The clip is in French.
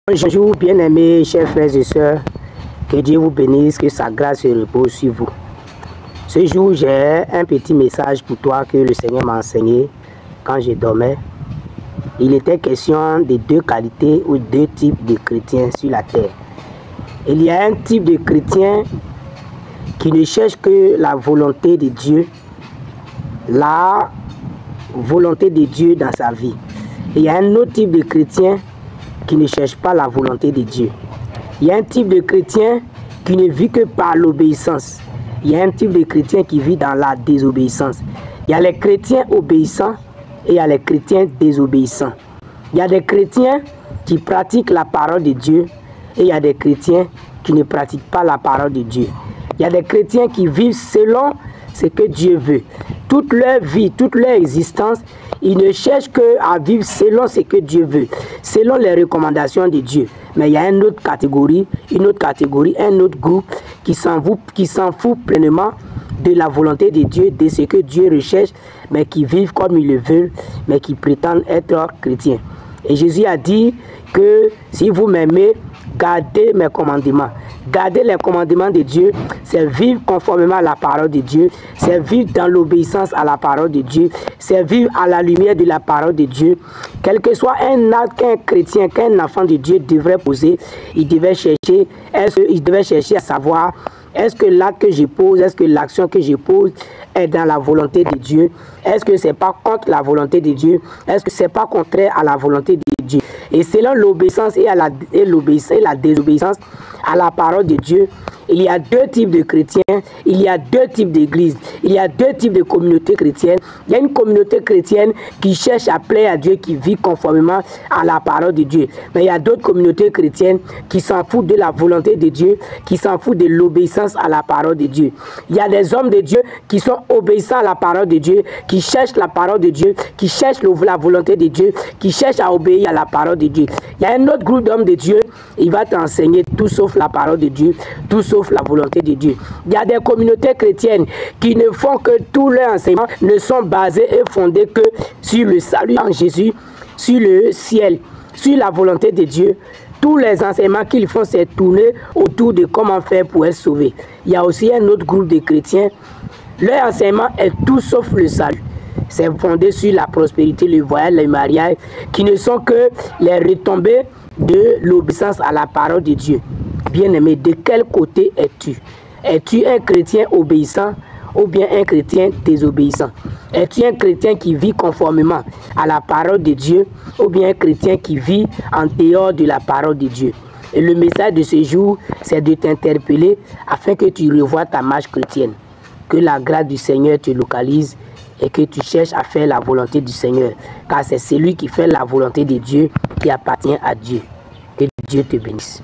Bonjour bien-aimés, chers frères et sœurs, que Dieu vous bénisse, que sa grâce se repose sur vous. Ce jour, j'ai un petit message pour toi que le Seigneur m'a enseigné quand je dormais. Il était question de deux qualités ou deux types de chrétiens sur la terre. Il y a un type de chrétien qui ne cherche que la volonté de Dieu, la volonté de Dieu dans sa vie. Il y a un autre type de chrétien qui ne cherche pas la volonté de Dieu. Il y a un type de chrétien qui ne vit que par l'obéissance. Il y a un type de chrétien qui vit dans la désobéissance. Il y a les chrétiens obéissants et il y a les chrétiens désobéissants. Il y a des chrétiens qui pratiquent la parole de Dieu et il y a des chrétiens qui ne pratiquent pas la parole de Dieu. Il y a des chrétiens qui vivent selon ce que Dieu veut. Toute leur vie, toute leur existence, ils ne cherchent qu'à vivre selon ce que Dieu veut, selon les recommandations de Dieu. Mais il y a une autre catégorie, un autre groupe qui s'en fout pleinement de la volonté de Dieu, de ce que Dieu recherche, mais qui vivent comme ils le veulent, mais qui prétendent être chrétiens. Et Jésus a dit que si vous m'aimez, gardez mes commandements. Garder les commandements de Dieu, c'est vivre conformément à la parole de Dieu, c'est vivre dans l'obéissance à la parole de Dieu, c'est vivre à la lumière de la parole de Dieu. Quel que soit un acte qu'un chrétien, qu'un enfant de Dieu devrait poser, il devait chercher à savoir, est-ce que l'acte que je pose, est-ce que l'action que je pose est dans la volonté de Dieu? Est-ce que ce n'est pas contre la volonté de Dieu? Est-ce que ce n'est pas contraire à la volonté de Dieu? Et selon l'obéissance et la désobéissance à la parole de Dieu, il y a deux types de chrétiens, il y a deux types d'églises, il y a deux types de communautés chrétiennes. Il y a une communauté chrétienne qui cherche à plaire à Dieu, qui vit conformément à la parole de Dieu. Mais il y a d'autres communautés chrétiennes qui s'en foutent de la volonté de Dieu, qui s'en foutent de l'obéissance à la parole de Dieu. Il y a des hommes de Dieu qui sont obéissants à la parole de Dieu, qui cherchent la parole de Dieu, qui cherchent la volonté de Dieu, qui cherchent à obéir à la parole de Dieu. Il y a un autre groupe d'hommes de Dieu, il va t'enseigner tout sauf la parole de Dieu, tout sauf la volonté de Dieu. Il y a des communautés chrétiennes qui ne font que tous leurs enseignements ne sont basés et fondés que sur le salut en Jésus, sur le ciel, sur la volonté de Dieu. Tous les enseignements qu'ils font, c'est tourner autour de comment faire pour être sauvé. Il y a aussi un autre groupe de chrétiens, leur enseignement est tout sauf le salut. C'est fondé sur la prospérité, le voyage, le mariage, qui ne sont que les retombées de l'obéissance à la parole de Dieu. Bien-aimé, de quel côté es-tu? Es-tu un chrétien obéissant ou bien un chrétien désobéissant? Es-tu un chrétien qui vit conformément à la parole de Dieu ou bien un chrétien qui vit en dehors de la parole de Dieu? Et le message de ce jour, c'est de t'interpeller afin que tu revoies ta marche chrétienne. Que la grâce du Seigneur te localise et que tu cherches à faire la volonté du Seigneur. Car c'est celui qui fait la volonté de Dieu qui appartient à Dieu. Que Dieu te bénisse.